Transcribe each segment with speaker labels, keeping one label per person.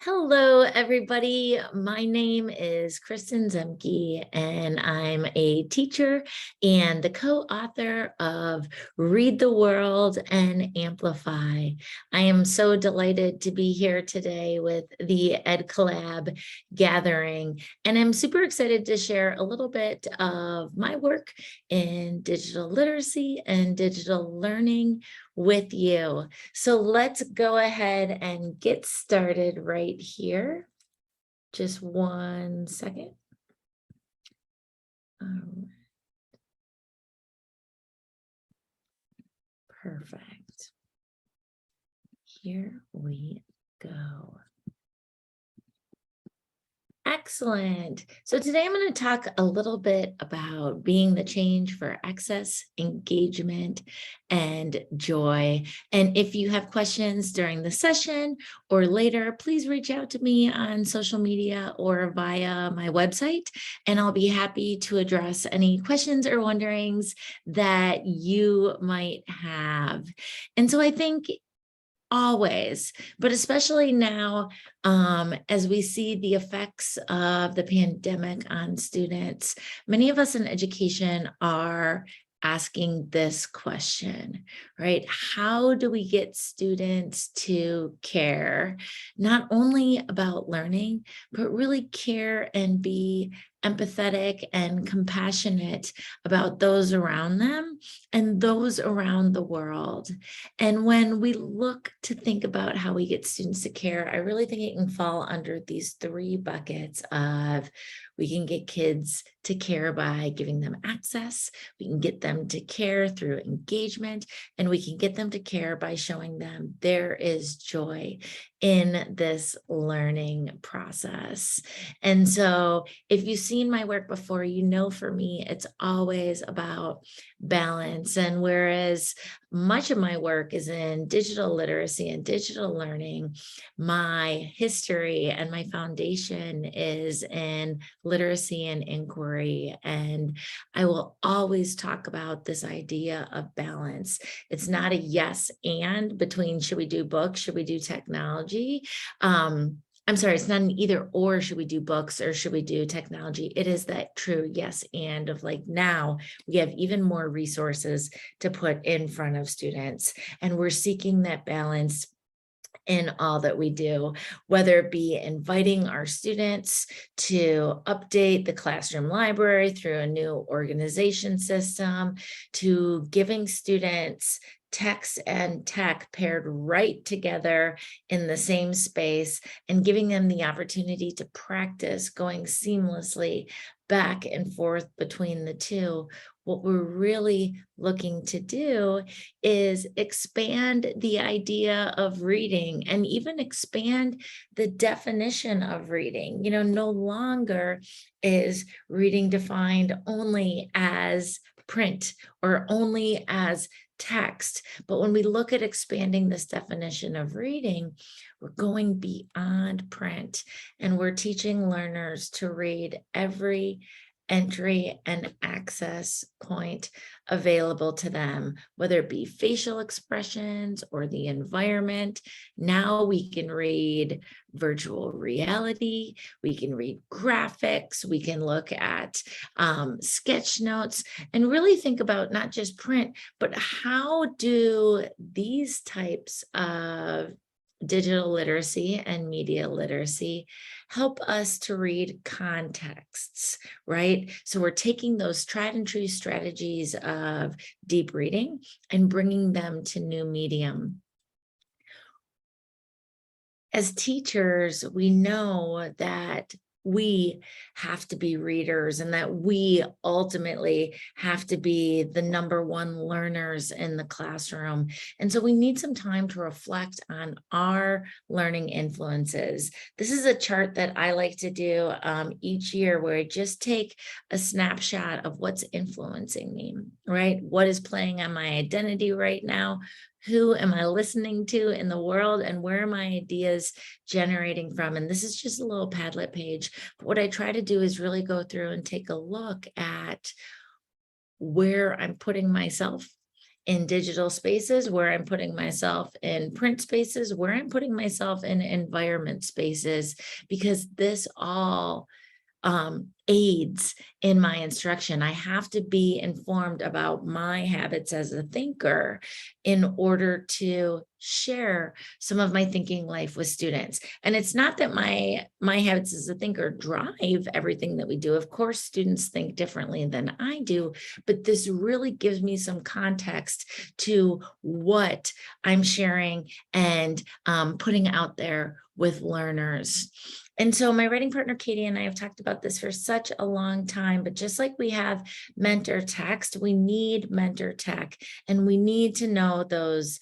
Speaker 1: Hello, everybody. My name is Kristin Ziemke, and I'm a teacher and the co-author of Read the World and Amplify. I am so delighted to be here today with the Ed Collab gathering, and I'm super excited to share a little bit of my work in digital literacy and digital learning with you. So let's go ahead and get started right here. Just 1 second. Perfect. Here we go. Excellent. So today I'm going to talk a little bit about being the change for access, engagement, and joy. And if you have questions during the session or later, please reach out to me on social media or via my website, and I'll be happy to address any questions or wonderings that you might have. And so I think always, but especially now, as we see the effects of the pandemic on students, many of us in education are asking this question, right? How do we get students to care, not only about learning, but really care and be empathetic and compassionate about those around them and those around the world? And when we look to think about how we get students to care, I really think it can fall under these three buckets of we can get kids to care by giving them access, we can get them to care through engagement, and we can get them to care by showing them there is joy in this learning process. And so if you've seen my work before, you know for me, it's always about balance. And whereas much of my work is in digital literacy and digital learning, my history and my foundation is in literacy and inquiry. And I will always talk about this idea of balance. It's not a yes and between should we do books, should we do technology? I'm sorry, it's not an either or, should we do books or should we do technology? It is that true yes and of like now we have even more resources to put in front of students, and we're seeking that balance in all that we do, whether it be inviting our students to update the classroom library through a new organization system, to giving students text and tech paired right together in the same space and giving them the opportunity to practice going seamlessly back and forth between the two. What we're really looking to do is expand the idea of reading and even expand the definition of reading. You know, no longer is reading defined only as print or only as text. But when we look at expanding this definition of reading, we're going beyond print and we're teaching learners to read every entry and access point available to them, whether it be facial expressions or the environment. Now we can read virtual reality, we can read graphics, we can look at sketch notes and really think about not just print, but how do these types of digital literacy and media literacy help us to read contexts, right? So we're taking those tried and true strategies of deep reading and bringing them to new medium. As teachers, we know that we have to be readers and that we ultimately have to be the number one learners in the classroom. And so we need some time to reflect on our learning influences. This is a chart that I like to do each year where I just take a snapshot of what's influencing me, right? What is playing on my identity right now? Who am I listening to in the world, and where are my ideas generating from? And this is just a little Padlet page. But what I try to do is really go through and take a look at where I'm putting myself in digital spaces, where I'm putting myself in print spaces, where I'm putting myself in environment spaces, because this all aids in my instruction. I have to be informed about my habits as a thinker in order to share some of my thinking life with students. And it's not that my habits as a thinker drive everything that we do. Of course, students think differently than I do, but this really gives me some context to what I'm sharing and putting out there with learners. And so my writing partner, Katie, and I have talked about this for such a long time, but just like we have mentor text, we need mentor tech, and we need to know those,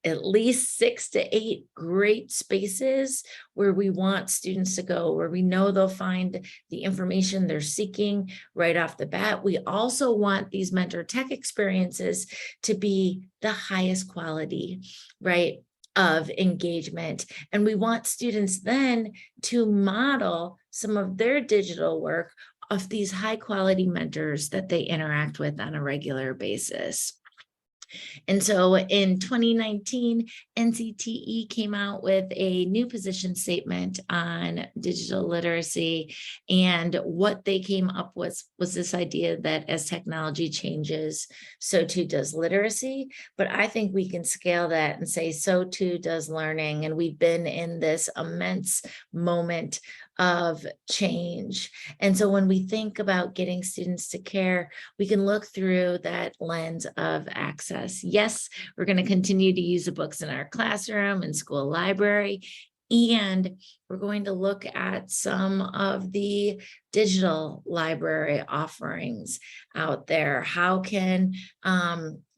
Speaker 1: at least 6 to 8 great spaces where we want students to go, where we know they'll find the information they're seeking right off the bat. We also want these mentor tech experiences to be the highest quality, right, of engagement. And we want students then to model some of their digital work of these high quality mentors that they interact with on a regular basis. And so in 2019, NCTE came out with a new position statement on digital literacy. And what they came up with was this idea that as technology changes, so too does literacy. But I think we can scale that and say, so too does learning. And we've been in this immense moment of change. And so when we think about getting students to care, we can look through that lens of access. Yes, we're going to continue to use the books in our classroom and school library, and we're going to look at some of the digital library offerings out there. How can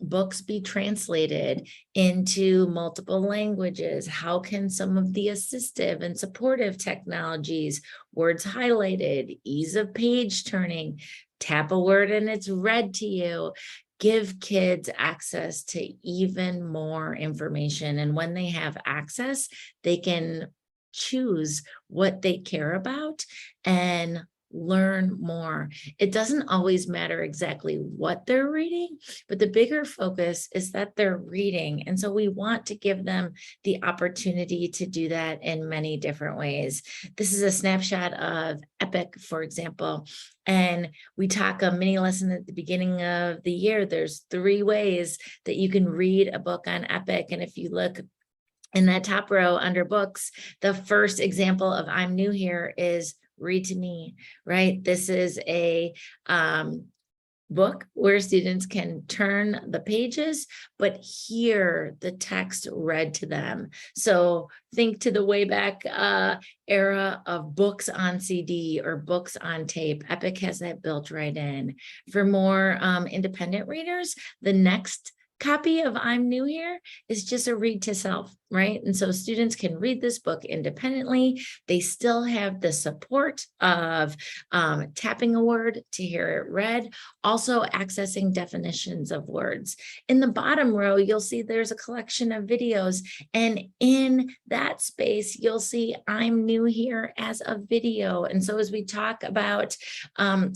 Speaker 1: books be translated into multiple languages? How can some of the assistive and supportive technologies, words highlighted, ease of page turning, tap a word and it's read to you, give kids access to even more information? And when they have access, they can choose what they care about and learn more. It doesn't always matter exactly what they're reading, but the bigger focus is that they're reading. And so we want to give them the opportunity to do that in many different ways. This is a snapshot of EPIC, for example. And we talk a mini lesson at the beginning of the year. There's 3 ways that you can read a book on EPIC. And if you look in that top row under books, the first example of I'm new here is read to me, right? This is a book where students can turn the pages, but hear the text read to them. So think to the way back era of books on CD or books on tape. EPIC has that built right in. For more independent readers, the next copy of I'm New Here is just a read to self, right? And so students can read this book independently. They still have the support of tapping a word to hear it read, also accessing definitions of words. In the bottom row, you'll see there's a collection of videos. And in that space, you'll see I'm New Here as a video. And so as we talk about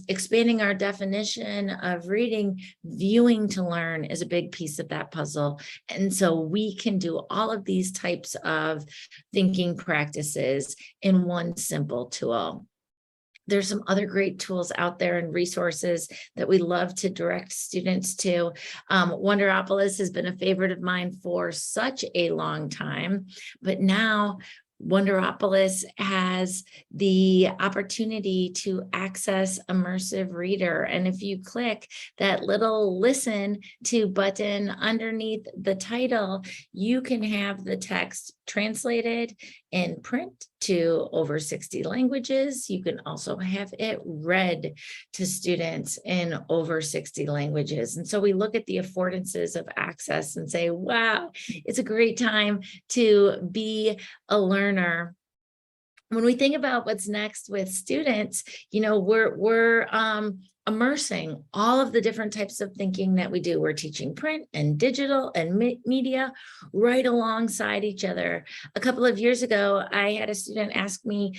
Speaker 1: expanding our definition of reading, viewing to learn is a big piece of that puzzle. And so we can do all of these types of thinking practices in one simple tool. There's some other great tools out there and resources that we love to direct students to. Wonderopolis has been a favorite of mine for such a long time, but now Wonderopolis has the opportunity to access immersive reader. And if you click that little listen to button underneath the title, you can have the text translated in print to over 60 languages. You can also have it read to students in over 60 languages. And so we look at the affordances of access and say, wow, it's a great time to be a learner. When we think about what's next with students, we're immersing all of the different types of thinking that we do. We're teaching print and digital and media right alongside each other. A couple of years ago, I had a student ask me,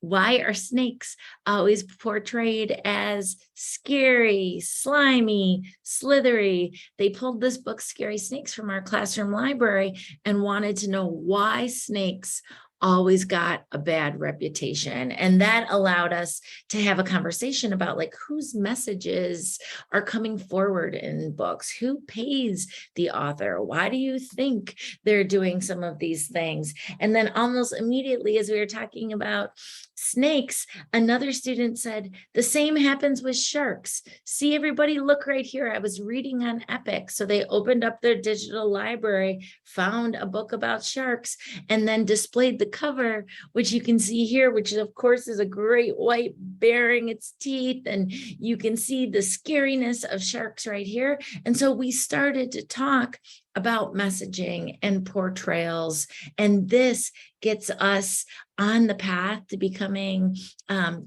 Speaker 1: Why are snakes always portrayed as scary, slimy, slithery? They pulled this book, Scary Snakes, from our classroom library and wanted to know why snakes always got a bad reputation. And that allowed us to have a conversation about like whose messages are coming forward in books, who pays the author, why do you think they're doing some of these things? And then almost immediately, as we were talking about snakes, another student said, the same happens with sharks. See, everybody, look right here. I was reading on Epic. So they opened up their digital library, found a book about sharks, and then displayed the cover, which you can see here, which of course is a great white baring its teeth. And you can see the scariness of sharks right here. And so we started to talk about messaging and portrayals. And this gets us on the path to becoming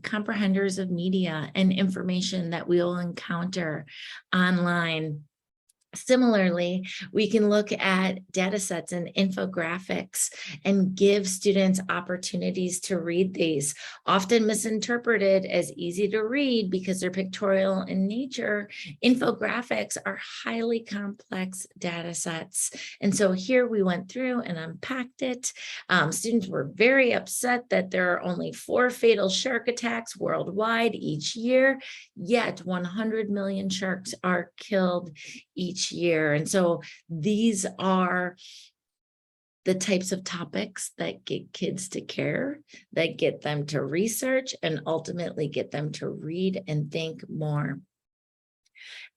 Speaker 1: comprehenders of media and information that we will encounter online. Similarly, we can look at data sets and infographics and give students opportunities to read these, often misinterpreted as easy to read because they're pictorial in nature. Infographics are highly complex data sets. And so here we went through and unpacked it. Students were very upset that there are only 4 fatal shark attacks worldwide each year, yet 100 million sharks are killed each year. And so these are the types of topics that get kids to care, that get them to research, and ultimately get them to read and think more.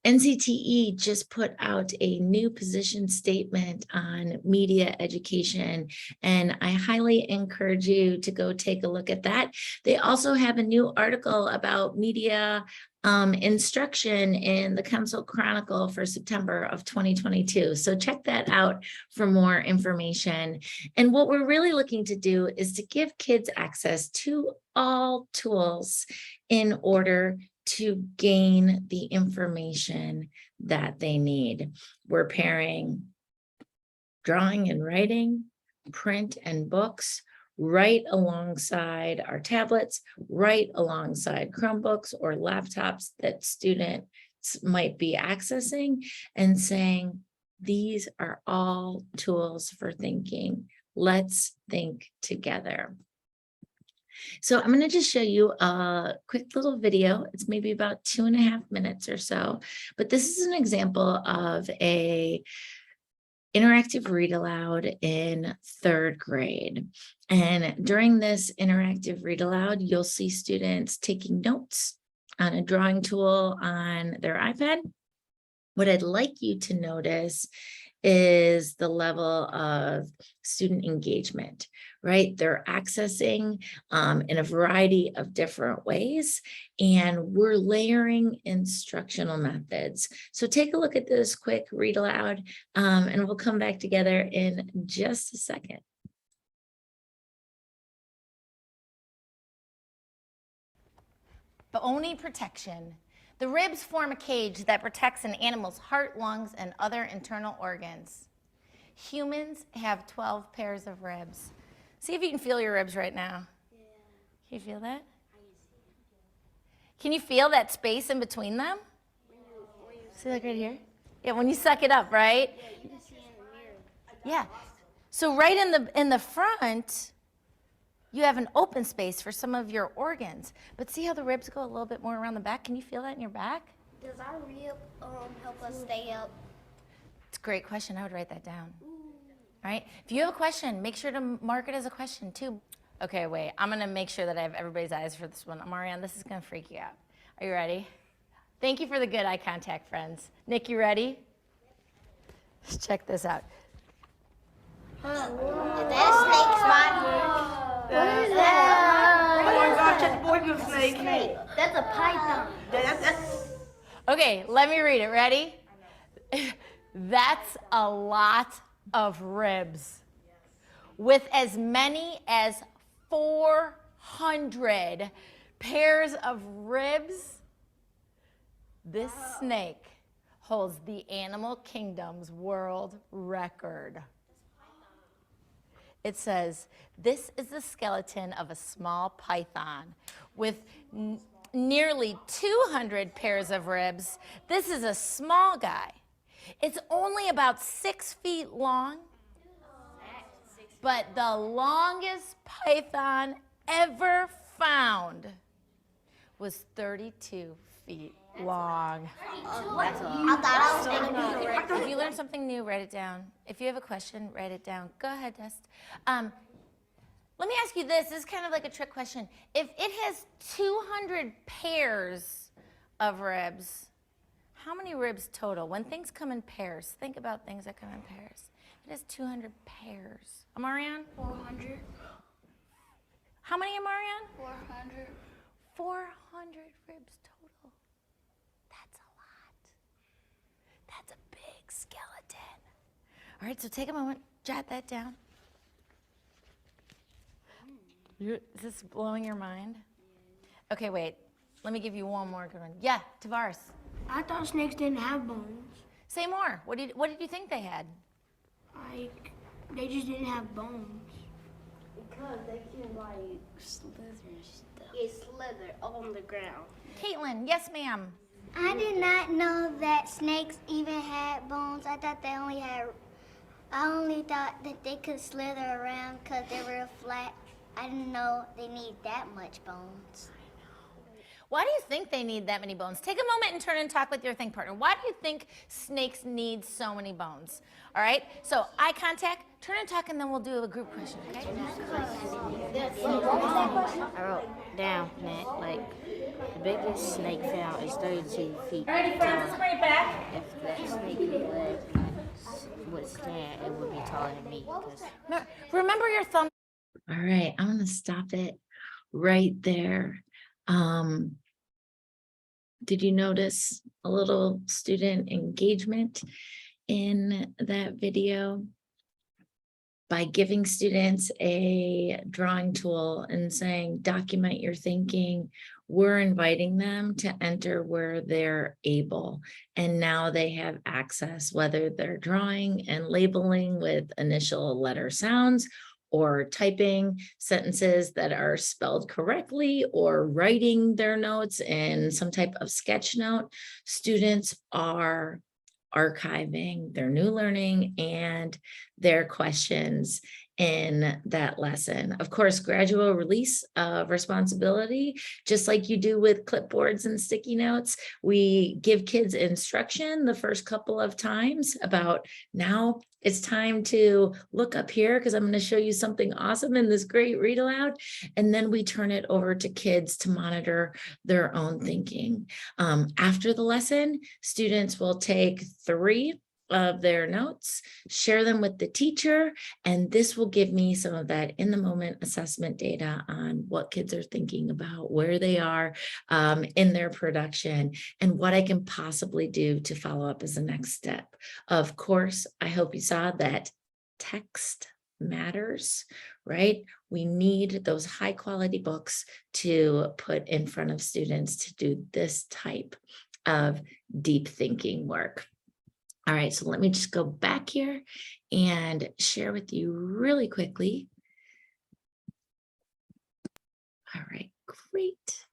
Speaker 1: NCTE just put out a new position statement on media education, and I highly encourage you to go take a look at that. They also have a new article about media instruction in the Council Chronicle for September of 2022. So check that out for more information. And what we're really looking to do is to give kids access to all tools in order to gain the information that they need. We're pairing drawing and writing, print and books, right alongside our tablets, right alongside Chromebooks or laptops that students might be accessing, and saying, these are all tools for thinking. Let's think together. So I'm going to just show you a quick little video. It's maybe about 2.5 minutes or so, but this is an example of a interactive read aloud in 3rd grade. And during this interactive read aloud, you'll see students taking notes on a drawing tool on their iPad. What I'd like you to notice is the level of student engagement, right? They're accessing in a variety of different ways, and we're layering instructional methods. So take a look at this quick read aloud, and we'll come back together in just a second.
Speaker 2: Bony protection. The ribs form a cage that protects an animal's heart, lungs, and other internal organs. Humans have 12 pairs of ribs. See if you can feel your ribs right now. Yeah. Can you feel that? Can you feel that space in between them? See, like right here? Yeah, when you suck it up, right?
Speaker 3: Yeah, you can see in the mirror.
Speaker 2: Yeah. So right in the front, you have an open space for some of your organs. But see how the ribs go a little bit more around the back? Can you feel that in your back?
Speaker 3: Does our rib help us stay up?
Speaker 2: It's a great question. I would write that down. All right. If you have a question, make sure to mark it as a question too. Okay, wait. I'm going to make sure that I have everybody's eyes for this one. Marianne, this is going to freak you out. Are you ready? Thank you for the good eye contact, friends. Nick, you ready? Let's check this out.
Speaker 3: Is that a snake's body? What is that?
Speaker 4: Oh my gosh, that's more than a snake.
Speaker 3: That's a python.
Speaker 4: That's
Speaker 2: Okay, let me read it. Ready? That's a lot of ribs. With as many as 400 pairs of ribs, this snake holds the animal kingdom's world record. It says, this is the skeleton of a small python with nearly 200 pairs of ribs. This is a small guy. It's only about 6 feet long, but the longest python ever found was 32 feet long.
Speaker 3: I thought I was thinking
Speaker 2: If you learn something new, write it down. If you have a question, write it down. Go ahead, Dust. Let me ask you this. This is kind of like a trick question. If it has 200 pairs of ribs, how many ribs total? When things come in pairs, think about things that come in pairs. It has 200 pairs. Amarian?
Speaker 3: 400.
Speaker 2: How many, Amarian?
Speaker 3: 400.
Speaker 2: 400 ribs total. That's a lot. That's a big skeleton. All right, so take a moment, jot that down. Is this blowing your mind? Okay, wait. Let me give you one more good one. Yeah, Tavares.
Speaker 5: I thought snakes didn't have bones.
Speaker 2: Say more. What did you think they had?
Speaker 5: Like, they just didn't have bones.
Speaker 3: Because they can like slither and stuff. It slither on the ground.
Speaker 2: Caitlin, yes, ma'am.
Speaker 6: I did not know that snakes even had bones. I thought they only had. I only thought that they could slither around because they were flat. I didn't know they need that much bones.
Speaker 2: Why do you think they need that many bones? Take a moment and turn and talk with your think partner. Why do you think snakes need so many bones? All right, so eye contact, turn and talk, and then we'll do a group question, okay?
Speaker 7: I wrote down that like the biggest snake found is 32 feet.
Speaker 2: Ready, friends, let's bring it back.
Speaker 7: If that snake would stand, it would be taller than me.
Speaker 2: Remember your thumb.
Speaker 1: All right, I'm going to stop it right there. Did you notice a little student engagement in that video? By giving students a drawing tool and saying, document your thinking, we're inviting them to enter where they're able. And now they have access, whether they're drawing and labeling with initial letter sounds, or typing sentences that are spelled correctly, or writing their notes in some type of sketch note. Students are archiving their new learning and their questions in that lesson. Of course, gradual release of responsibility, just like you do with clipboards and sticky notes. We give kids instruction the first couple of times about, now it's time to look up here because I'm going to show you something awesome in this great read aloud. And then we turn it over to kids to monitor their own thinking. After the lesson, students will take 3 of their notes, share them with the teacher, and this will give me some of that in the moment assessment data on what kids are thinking about, where they are in their production, and what I can possibly do to follow up as the next step. Of course, I hope you saw that text matters, right? We need those high quality books to put in front of students to do this type of deep thinking work. All right, so let me just go back here and share with you really quickly. All right, great.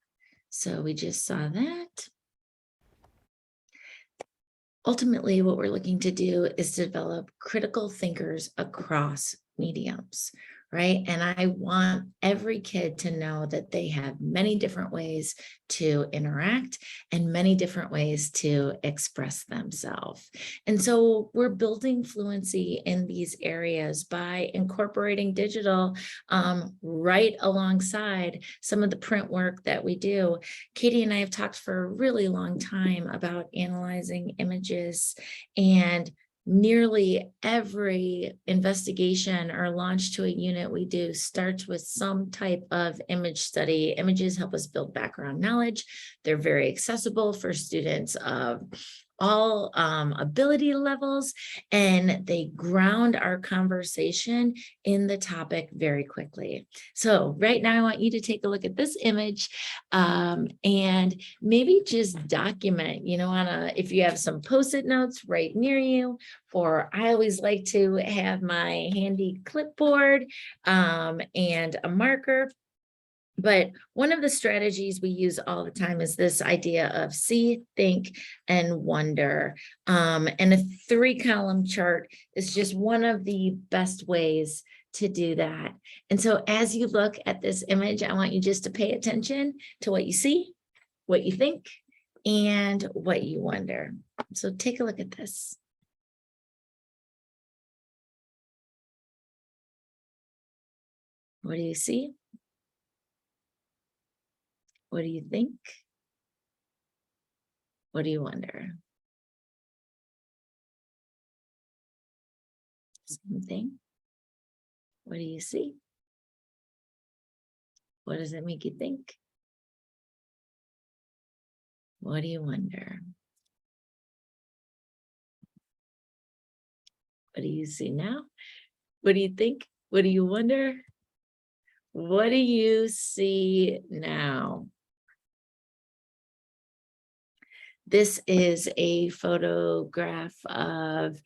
Speaker 1: So we just saw that. Ultimately, what we're looking to do is develop critical thinkers across mediums, right? And I want every kid to know that they have many different ways to interact and many different ways to express themselves. And so we're building fluency in these areas by incorporating digital right alongside some of the print work that we do. Katie and I have talked for a really long time about analyzing images, and nearly every investigation or launch to a unit we do starts with some type of image study. Images help us build background knowledge. They're very accessible for students of all ability levels, and they ground our conversation in the topic very quickly. So right now I want you to take a look at this image and maybe just document, if you have some Post-it notes right near you, or I always like to have my handy clipboard and a marker. But one of the strategies we use all the time is this idea of see, think, and wonder. And a 3-column chart is just one of the best ways to do that. And so as you look at this image, I want you just to pay attention to what you see, what you think, and what you wonder. So take a look at this. What do you see? What do you think? What do you wonder? Same thing. What do you see? What does it make you think? What do you wonder? What do you see now? What do you think? What do you wonder? What do you see now? This is a photograph of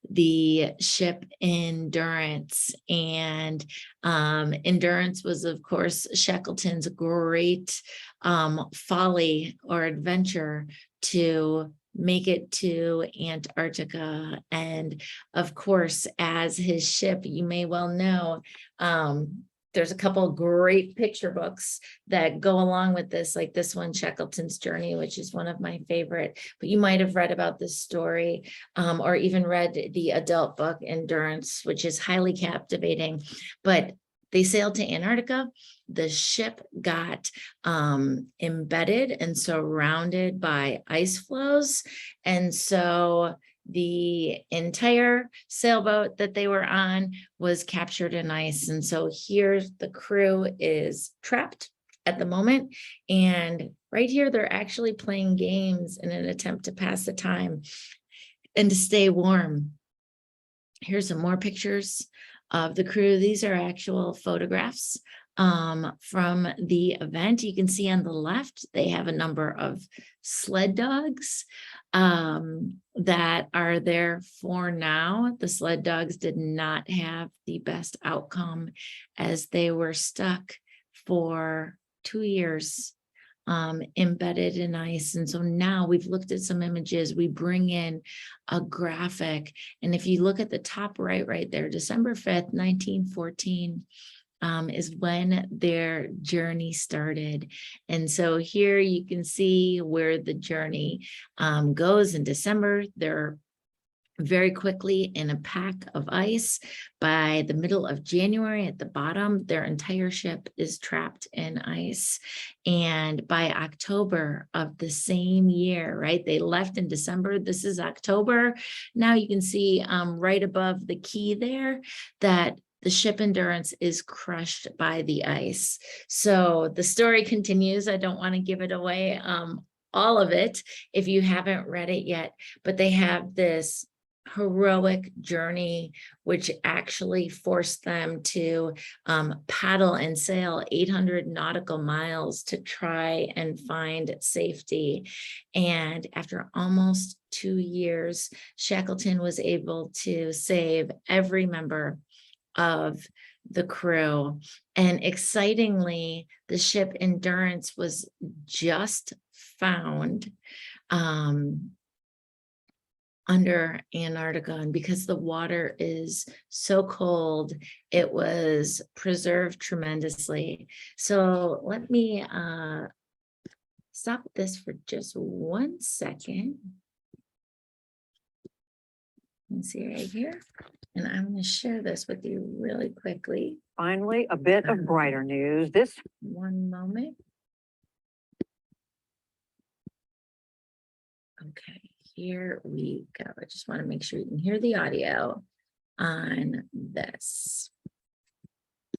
Speaker 1: the ship Endurance, and Endurance was, of course, Shackleton's great folly or adventure to make it to Antarctica. And of course, as his ship, you may well know, there's a couple of great picture books that go along with this, like this one, Shackleton's Journey, which is one of my favorite. But you might have read about this story or even read the adult book Endurance, which is highly captivating. But they sailed to Antarctica. The ship got embedded and surrounded by ice floes. And so the entire sailboat that they were on was captured in ice. And so here the crew is trapped at the moment. And right here, they're actually playing games in an attempt to pass the time and to stay warm. Here's some more pictures of the crew. These are actual photographs from the event. You can see on the left, they have a number of sled dogs that are there for now. The sled dogs did not have the best outcome as they were stuck for 2 years embedded in ice. And so now we've looked at some images, we bring in a graphic. And if you look at the top right there, December 5th, 1914, is when their journey started. And so here you can see where the journey goes in December. They're very quickly in a pack of ice. By the middle of January at the bottom, their entire ship is trapped in ice. And by October of the same year, right? They left in December. This is October. Now you can see right above the key there that the ship Endurance is crushed by the ice. So the story continues. I don't want to give it away, all of it, if you haven't read it yet, but they have this heroic journey, which actually forced them to paddle and sail 800 nautical miles to try and find safety. And after almost 2 years, Shackleton was able to save every member of the crew. And excitingly, the ship Endurance was just found under Antarctica, and because the water is so cold, it was preserved tremendously. So let me stop this for just 1 second. You can see right here, and I'm going to share this with you really quickly.
Speaker 8: Finally, a bit of brighter news. This
Speaker 1: one moment. Okay, here we go. I just want to make sure you can hear the audio on this.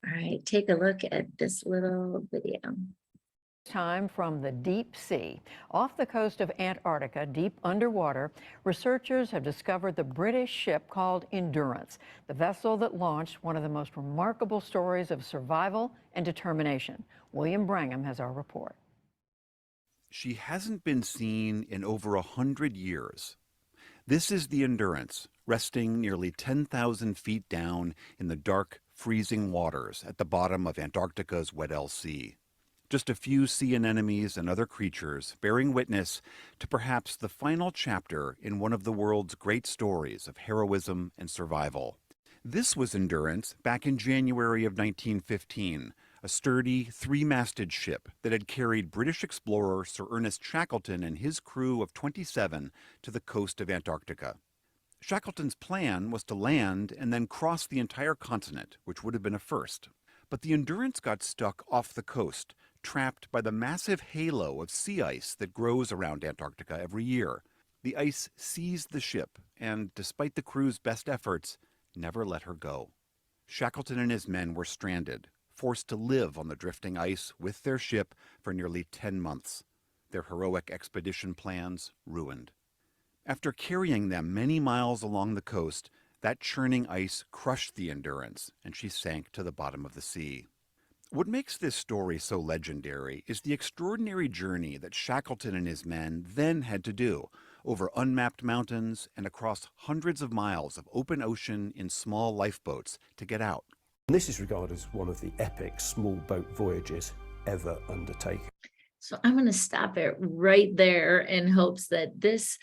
Speaker 1: All right, take a look at this little video.
Speaker 8: Time from the deep sea. Off the coast of Antarctica, deep underwater, researchers have discovered the British ship called Endurance, the vessel that launched one of the most remarkable stories of survival and determination. William Brangham has our report.
Speaker 9: She hasn't been seen in over 100 years. This is the Endurance, resting nearly 10,000 feet down in the dark, freezing waters at the bottom of Antarctica's Weddell Sea. Just a few sea anemones and other creatures bearing witness to perhaps the final chapter in one of the world's great stories of heroism and survival. This was Endurance back in January of 1915, a sturdy, three-masted ship that had carried British explorer Sir Ernest Shackleton and his crew of 27 to the coast of Antarctica. Shackleton's plan was to land and then cross the entire continent, which would have been a first. But the Endurance got stuck off the coast, trapped by the massive halo of sea ice that grows around Antarctica every year. The ice seized the ship and, despite the crew's best efforts, never let her go. Shackleton and his men were stranded, forced to live on the drifting ice with their ship for nearly 10 months, their heroic expedition plans ruined. After carrying them many miles along the coast, that churning ice crushed the Endurance, and she sank to the bottom of the sea. What makes this story so legendary is the extraordinary journey that Shackleton and his men then had to do over unmapped mountains and across hundreds of miles of open ocean in small lifeboats to get out.
Speaker 10: This is regarded as one of the epic small boat voyages ever undertaken.
Speaker 1: So I'm going to stop it right there in hopes that this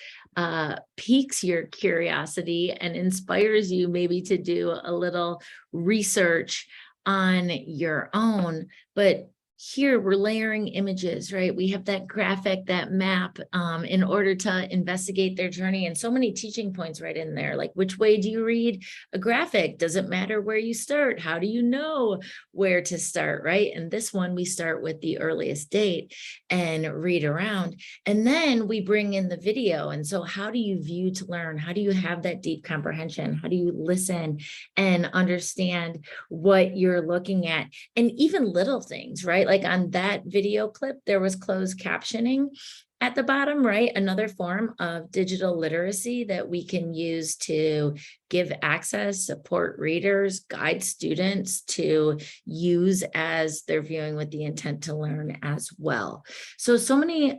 Speaker 1: piques your curiosity and inspires you maybe to do a little research on your own. But here we're layering images, right? We have that graphic, that map, in order to investigate their journey, and so many teaching points right in there. Like, which way do you read a graphic? Does it matter where you start? How do you know where to start, right? And this one, we start with the earliest date and read around, and then we bring in the video. And so how do you view to learn? How do you have that deep comprehension? How do you listen and understand what you're looking at? And even little things, right? Like on that video clip, there was closed captioning at the bottom, right? Another form of digital literacy that we can use to give access, support readers, guide students to use as they're viewing with the intent to learn as well. So many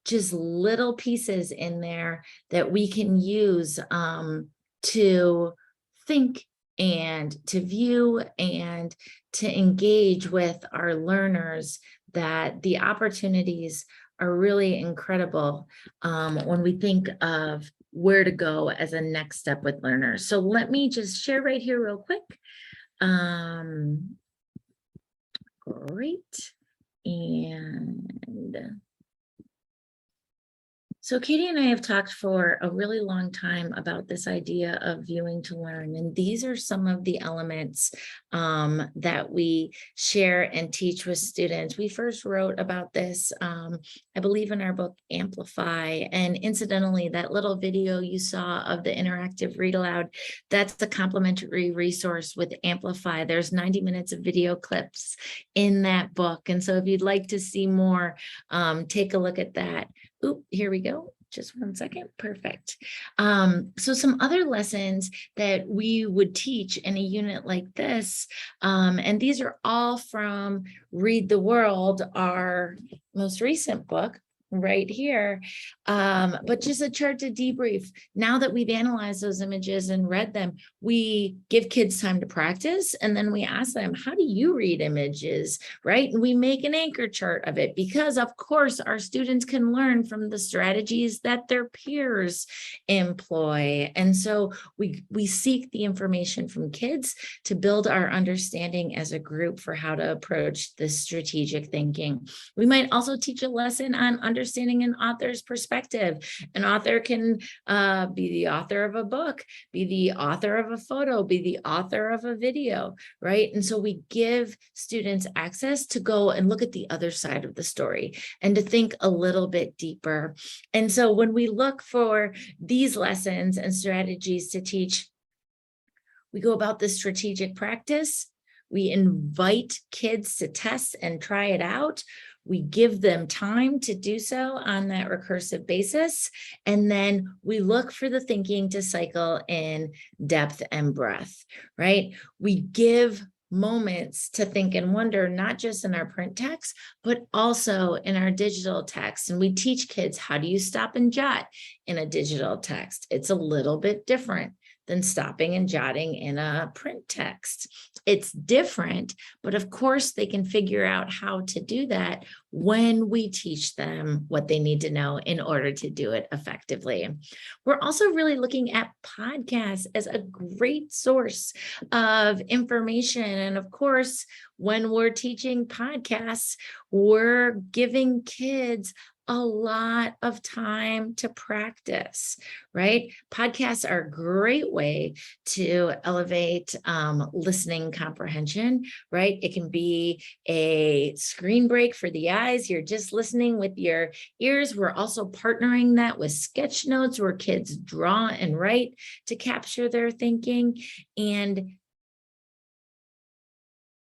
Speaker 1: just little pieces in there that we can use to think and to view and to engage with our learners, that the opportunities are really incredible when we think of where to go as a next step with learners. So let me just share right here real quick. Great. And so Katie and I have talked for a really long time about this idea of viewing to learn. And these are some of the elements that we share and teach with students. We first wrote about this, I believe, in our book, Amplify. And incidentally, that little video you saw of the interactive read aloud, that's a complimentary resource with Amplify. There's 90 minutes of video clips in that book. And so if you'd like to see more, take a look at that. Oop, here we go. Just one second. Perfect. So some other lessons that we would teach in a unit like this, and these are all from Read the World, our most recent book right here, but just a chart to debrief. Now that we've analyzed those images and read them, we give kids time to practice, and then we ask them, how do you read images, right? And we make an anchor chart of it, because of course our students can learn from the strategies that their peers employ. And so we seek the information from kids to build our understanding as a group for how to approach this strategic thinking. We might also teach a lesson on understanding an author's perspective. An author can be the author of a book, be the author of a photo, be the author of a video, right? And so we give students access to go and look at the other side of the story and to think a little bit deeper. And so when we look for these lessons and strategies to teach, we go about this strategic practice. We invite kids to test and try it out. We give them time to do so on that recursive basis. And then we look for the thinking to cycle in depth and breadth, right? We give moments to think and wonder, not just in our print text, but also in our digital text. And we teach kids, how do you stop and jot in a digital text? It's a little bit different than stopping and jotting in a print text. It's different, but of course they can figure out how to do that when we teach them what they need to know in order to do it effectively. We're also really looking at podcasts as a great source of information. And of course, when we're teaching podcasts, we're giving kids a lot of time to practice, right? Podcasts are a great way to elevate listening comprehension, right? It can be a screen break for the eyes. You're just listening with your ears. We're also partnering that with sketch notes where kids draw and write to capture their thinking and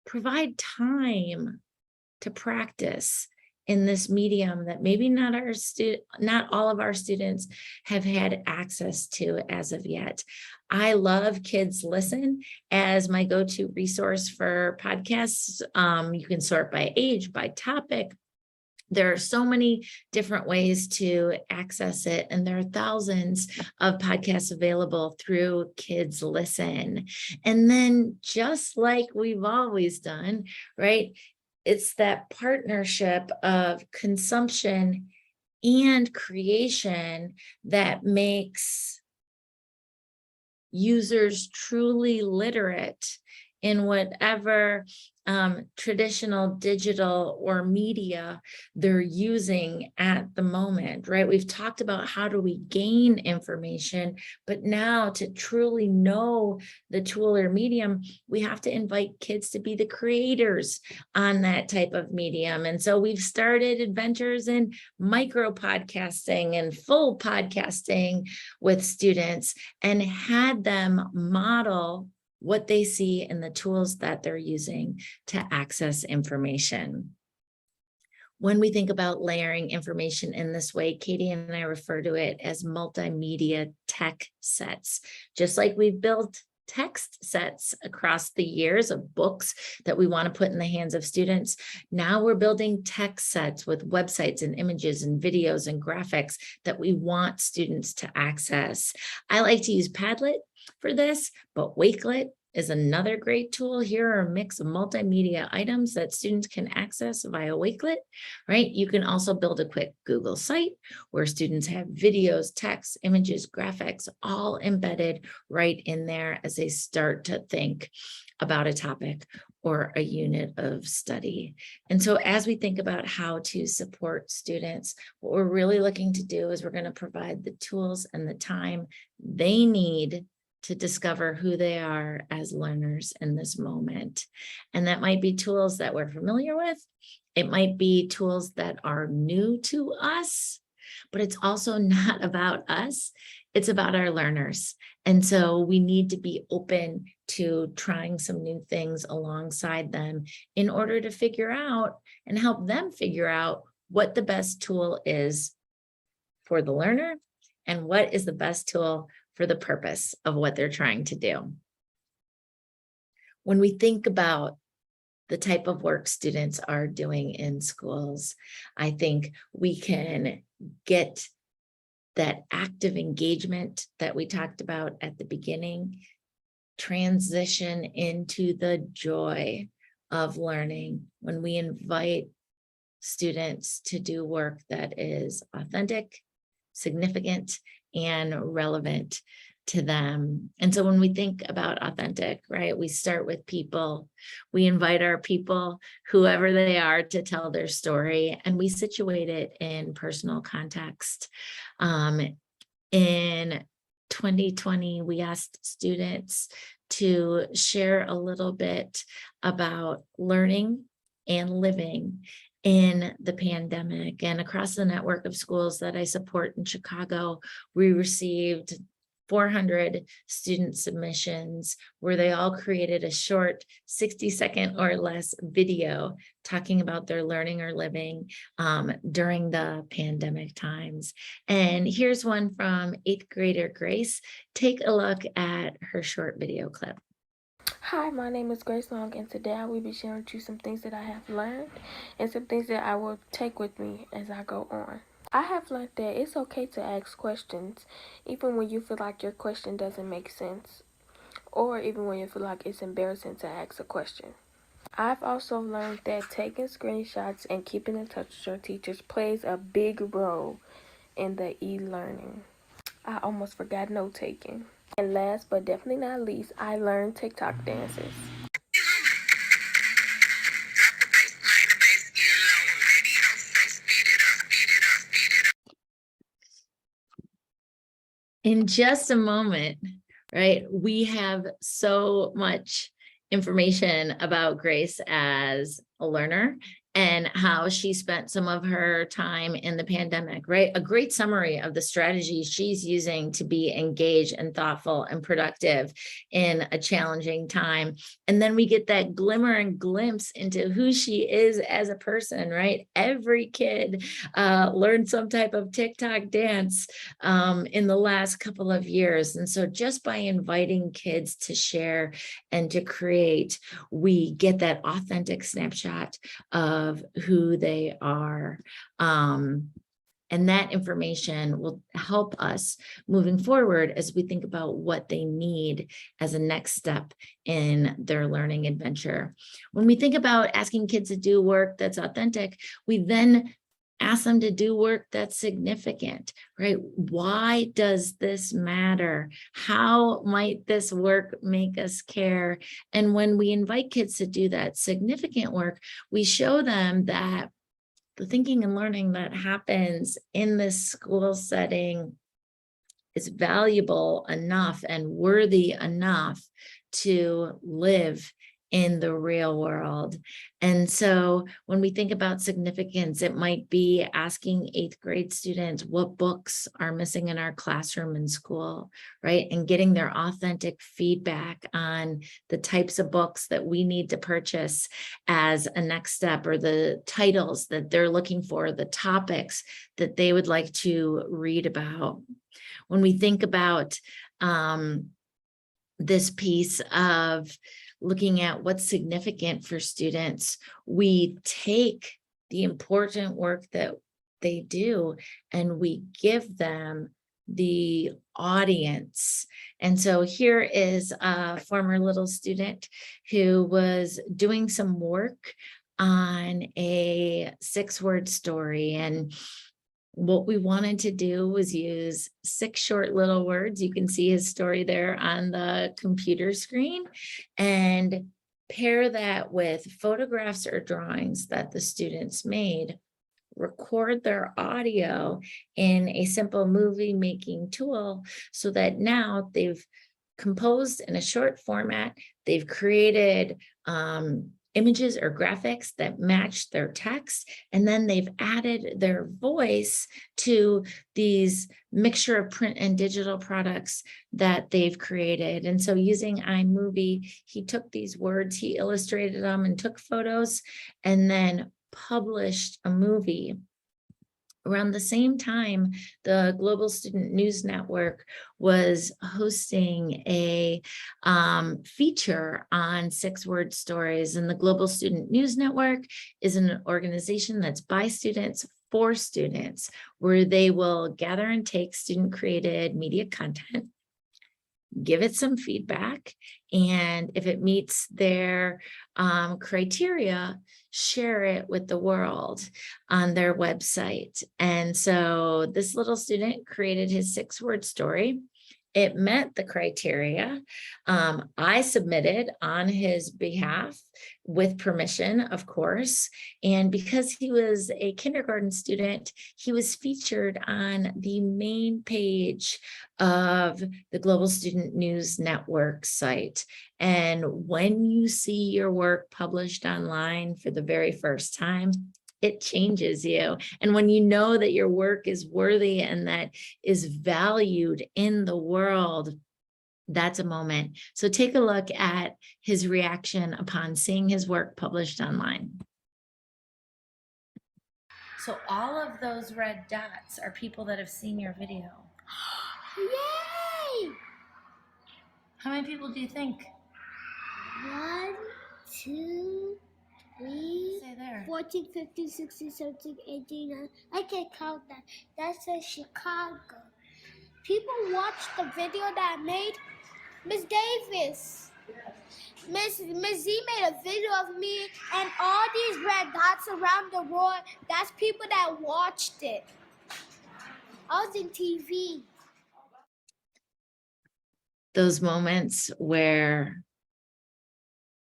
Speaker 1: provide time to practice in this medium that maybe not all of our students have had access to as of yet. I love Kids Listen as my go-to resource for podcasts. You can sort by age, by topic. There are so many different ways to access it, and there are thousands of podcasts available through Kids Listen. And then just like we've always done, right? It's that partnership of consumption and creation that makes users truly literate in whatever traditional digital or media they're using at the moment, right? We've talked about how do we gain information, but now to truly know the tool or medium, we have to invite kids to be the creators on that type of medium. And so we've started adventures in micro podcasting and full podcasting with students and had them model what they see in the tools that they're using to access information. When we think about layering information in this way, Katie and I refer to it as multimedia tech sets. Just like we've built text sets across the years of books that we want to put in the hands of students, now we're building text sets with websites and images and videos and graphics that we want students to access. I like to use Padlet for this, but Wakelet is another great tool. Here are a mix of multimedia items that students can access via Wakelet, right? You can also build a quick Google site where students have videos, text, images, graphics, all embedded right in there as they start to think about a topic or a unit of study. And so as we think about how to support students, what we're really looking to do is we're going to provide the tools and the time they need to discover who they are as learners in this moment. And that might be tools that we're familiar with. It might be tools that are new to us, but it's also not about us. It's about our learners. And so we need to be open to trying some new things alongside them in order to figure out and help them figure out what the best tool is for the learner and what is the best tool for the purpose of what they're trying to do. When we think about the type of work students are doing in schools, I think we can get that active engagement that we talked about at the beginning, transition into the joy of learning when we invite students to do work that is authentic, significant, and relevant to them. And so when we think about authentic, right, we start with people. We invite our people, whoever they are, to tell their story, and we situate it in personal context. In 2020, we asked students to share a little bit about learning and living in the pandemic. And across the network of schools that I support in Chicago, we received 400 student submissions where they all created a short 60-second or less video talking about their learning or living during the pandemic times. And here's one from 8th grader Grace. Take a look at her short video clip.
Speaker 11: Hi, my name is Grace Long, and today I will be sharing with you some things that I have learned and some things that I will take with me as I go on. I have learned that it's okay to ask questions, even when you feel like your question doesn't make sense, or even when you feel like it's embarrassing to ask a question. I've also learned that taking screenshots and keeping in touch with your teachers plays a big role in the e-learning. I almost forgot note-taking. And last but definitely not least, I learned TikTok dances.
Speaker 1: In just a moment, right, we have so much information about Grace as a learner and how she spent some of her time in the pandemic, right? A great summary of the strategies she's using to be engaged and thoughtful and productive in a challenging time. And then we get that glimmer and glimpse into who she is as a person, right? Every kid learned some type of TikTok dance in the last couple of years. And so just by inviting kids to share and to create, we get that authentic snapshot of who they are. And that information will help us moving forward as we think about what they need as a next step in their learning adventure. When we think about asking kids to do work that's authentic, we then ask them to do work that's significant, right? Why does this matter? How might this work make us care? And when we invite kids to do that significant work, we show them that the thinking and learning that happens in this school setting is valuable enough and worthy enough to live in the real world. And so when we think about significance, it might be asking 8th grade students what books are missing in our classroom and school, right? And getting their authentic feedback on the types of books that we need to purchase as a next step, or the titles that they're looking for, the topics that they would like to read about. When we think about this piece of looking at what's significant for students, we take the important work that they do and we give them the audience. And so here is a former little student who was doing some work on a 6-word story, and what we wanted to do was use 6 short little words. You can see his story there on the computer screen, and pair that with photographs or drawings that the students made, record their audio in a simple movie making tool so that now they've composed in a short format, they've created images or graphics that match their text, and then they've added their voice to these mixture of print and digital products that they've created. And so using iMovie, he took these words, he illustrated them and took photos, and then published a movie. Around the same time, the Global Student News Network was hosting a feature on 6-word stories. And the Global Student News Network is an organization that's by students for students, where they will gather and take student-created media content, give it some feedback, and if it meets their criteria, share it with the world on their website. And so this little student created his 6-word story. It met the criteria. I submitted on his behalf with permission, of course. And because he was a kindergarten student, he was featured on the main page of the Global Student News Network site. And when you see your work published online for the very first time, it changes you. And when you know that your work is worthy and that is valued in the world, that's a moment. So take a look at his reaction upon seeing his work published online. So all of those red dots are people that have seen your video.
Speaker 6: Yay!
Speaker 1: How many people do you think?
Speaker 6: 1, 2, 3,
Speaker 1: Say there.
Speaker 6: 14, 15, 16, 17, 18, 19. I can count that. That says Chicago. People watched the video that I made. Miss Davis. Miss Z made a video of me and all these red dots around the world. That's people that watched it. I was in TV.
Speaker 1: Those moments where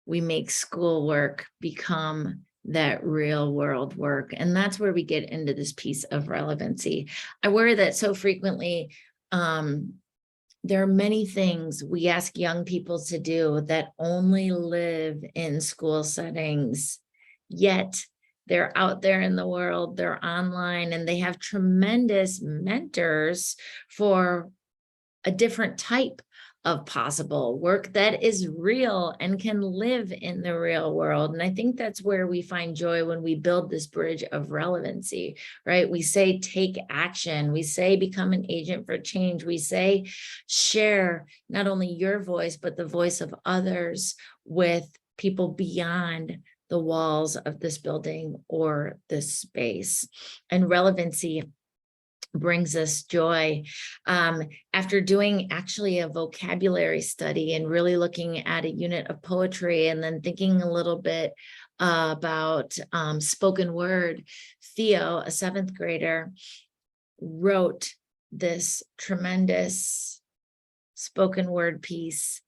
Speaker 1: we make schoolwork become that real world work. And that's where we get into this piece of relevancy. I worry that so frequently, there are many things we ask young people to do that only live in school settings, yet they're out there in the world, they're online, and they have tremendous mentors for a different type of possible work that is real and can live in the real world. And I think that's where we find joy when we build this bridge of relevancy, right? We say, take action. We say, become an agent for change. We say, share not only your voice, but the voice of others with people beyond the walls of this building or this space. And relevancy brings us joy. After doing actually a vocabulary study and really looking at a unit of poetry and then thinking a little bit about spoken word, Theo, a 7th grader, wrote this tremendous spoken word piece.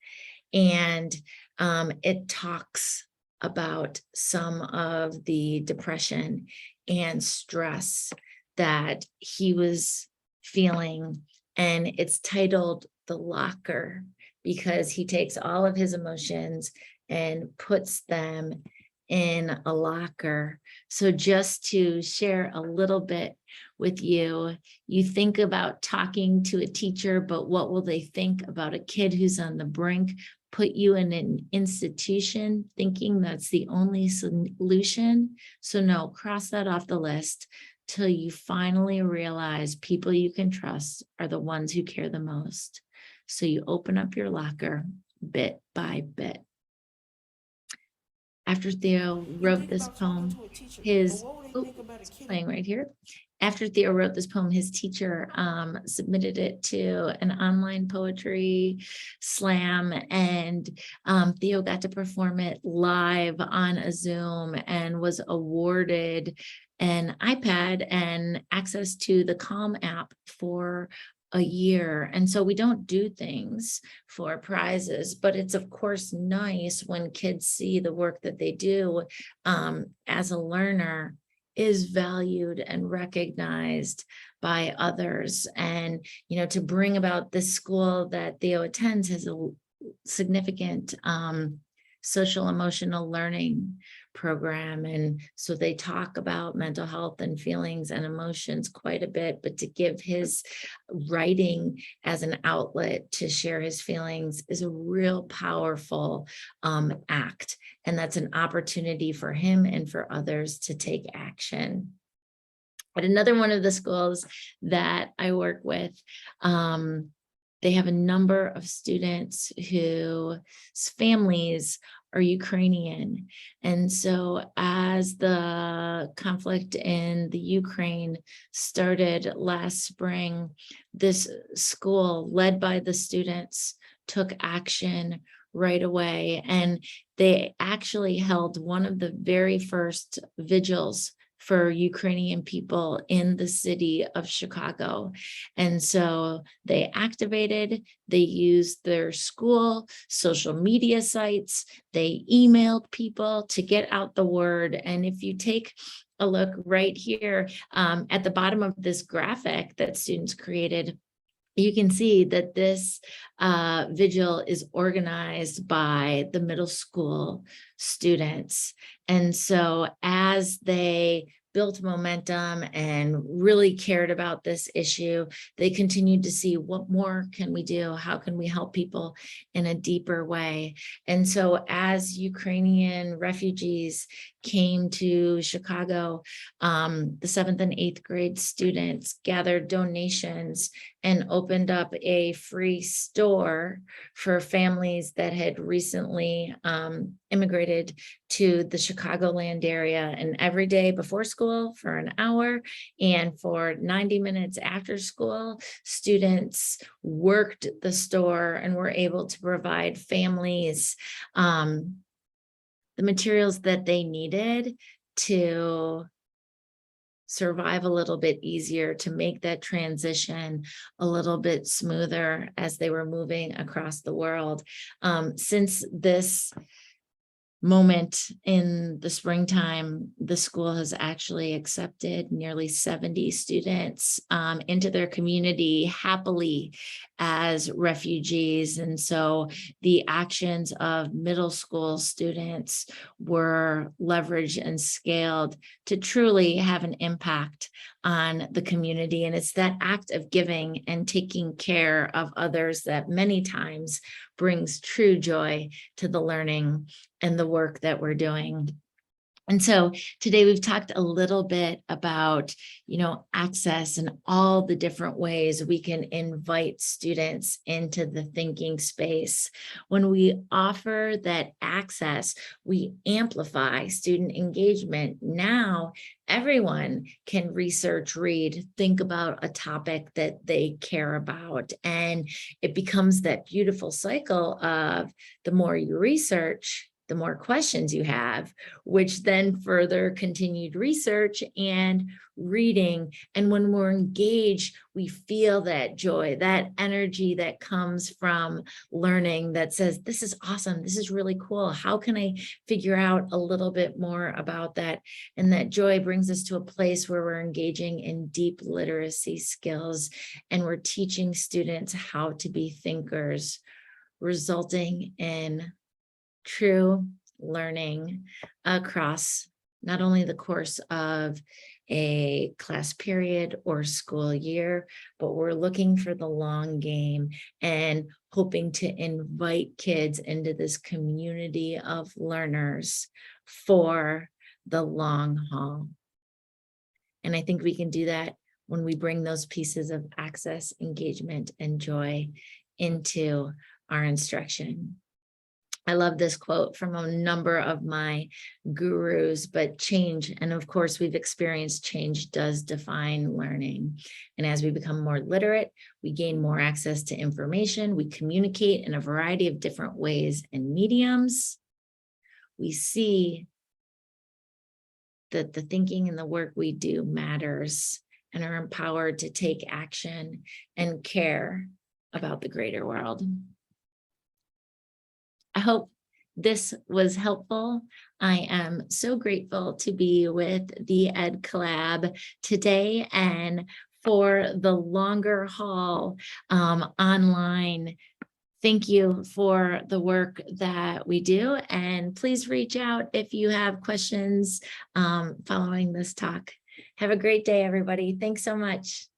Speaker 1: And it talks about some of the depression and stress that he was feeling, and it's titled The Locker, because he takes all of his emotions and puts them in a locker. So just to share a little bit with you, you think about talking to a teacher, but what will they think about a kid who's on the brink? Put you in an institution thinking that's the only solution. So no, cross that off the list till you finally realize people you can trust are the ones who care the most. So you open up your locker bit by bit. After Theo wrote this poem, it's playing right here. After Theo wrote this poem, his teacher submitted it to an online poetry slam, and Theo got to perform it live on a Zoom and was awarded an iPad and access to the Calm app for a year. And so we don't do things for prizes, but it's of course nice when kids see the work that they do as a learner is valued and recognized by others. And, you know, to bring about this school that Theo attends has a significant social emotional learning program. And so they talk about mental health and feelings and emotions quite a bit, but to give his writing as an outlet to share his feelings is a real powerful act. And that's an opportunity for him and for others to take action. At another one of the schools that I work with, they have a number of students whose families are Ukrainian. And so as the conflict in the Ukraine started last spring, this school led by the students took action right away. And they actually held one of the very first vigils for Ukrainian people in the city of Chicago. And so they activated, they used their school, social media sites, they emailed people to get out the word. And if you take a look right here at the bottom of this graphic that students created, you can see that this vigil is organized by the middle school students. And so as they built momentum and really cared about this issue. They continued to see what more can we do? How can we help people in a deeper way? And so as Ukrainian refugees came to Chicago, the 7th and 8th grade students gathered donations and opened up a free store for families that had recently immigrated to the Chicagoland area. And every day before school for an hour and for 90 minutes after school, students worked the store and were able to provide families the materials that they needed to survive a little bit easier, to make that transition a little bit smoother as they were moving across the world. Since this moment in the springtime, the school has actually accepted nearly 70 students into their community happily as refugees. And so the actions of middle school students were leveraged and scaled to truly have an impact on the community. And it's that act of giving and taking care of others that many times brings true joy to the learning and the work that we're doing. And so today we've talked a little bit about, access and all the different ways we can invite students into the thinking space. When we offer that access, we amplify student engagement. Now everyone can research, read, think about a topic that they care about. And it becomes that beautiful cycle of the more you research, the more questions you have, which then further continued research and reading. And when we're engaged, we feel that joy, that energy that comes from learning that says, this is awesome. This is really cool. How can I figure out a little bit more about that? And that joy brings us to a place where we're engaging in deep literacy skills and we're teaching students how to be thinkers, resulting in true learning across not only the course of a class period or school year, but we're looking for the long game and hoping to invite kids into this community of learners for the long haul. And I think we can do that when we bring those pieces of access, engagement, and joy into our instruction. I love this quote from a number of my gurus, but change, and of course we've experienced change does define learning. And as we become more literate, we gain more access to information, we communicate in a variety of different ways and mediums. We see that the thinking and the work we do matters and are empowered to take action and care about the greater world. I hope this was helpful. I am so grateful to be with the Ed Collab today and for the longer haul online. Thank you for the work that we do. And please reach out if you have questions following this talk. Have a great day, everybody. Thanks so much.